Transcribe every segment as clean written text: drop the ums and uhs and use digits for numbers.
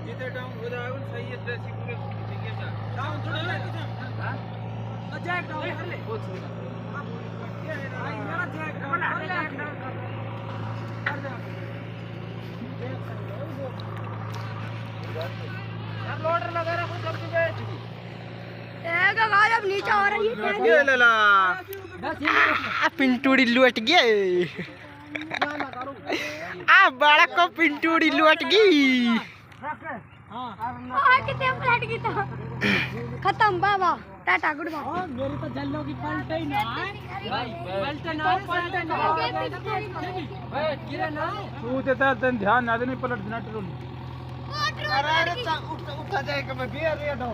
जितने डाउन हो जाएगा सही है ड्रेसिंग पूरे ठीक है डाउन थोड़ा ले हां तो जैक डाउन कर ले बहुत सही भाई मेरा जैक डाउन कर यार लोडर लगा रहा हूं सब बैठ एक गाय अब नीचे आ रही है ये ले ला पिंटूड़ी लुट गए। आ बड़ा को पिंटूड़ी लुट गई। हां कितने फ्लैट की तो खत्म बाबा टाटा गुड बाय। हां मेरी तो जल्लो की पलटे ही ना भाई पलटे ना बैठ गिरे ना तू देता तन ध्यान ना देनी पलट ना ट्रोल अरे उठा जाएगा मैं भी अरे दो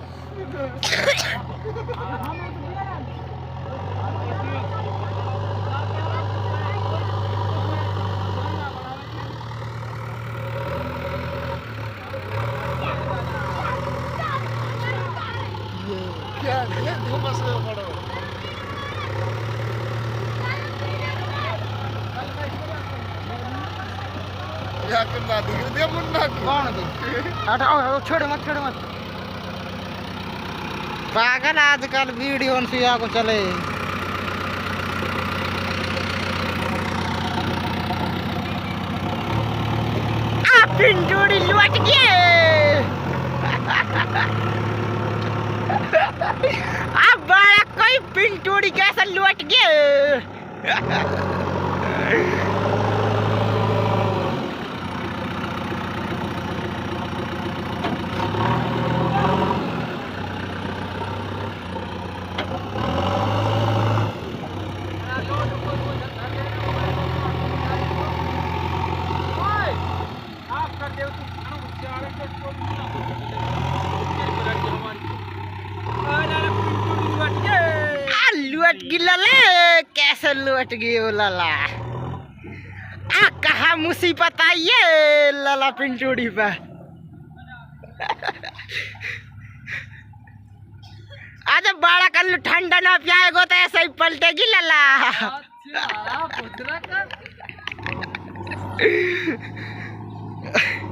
क्या ये दो मसले पड़ो या के बाद दे मुन्ना कौन दे हटाओ छोड़ मत पागल आजकल वीडियो से आगो चले आ पिंटूड़ी लुट गए। अब बड़ा कोई पिंटूड़ी कैसे लुट गए। लुट गई लाला कैसे लुट गई वो लाला आ कहा मुसीबत आई है लाला पिंटूड़ी पर। आज बड़ा कल ठंडा ना पियाएगो तो ऐसे ही पलटेगी लाला। अच्छा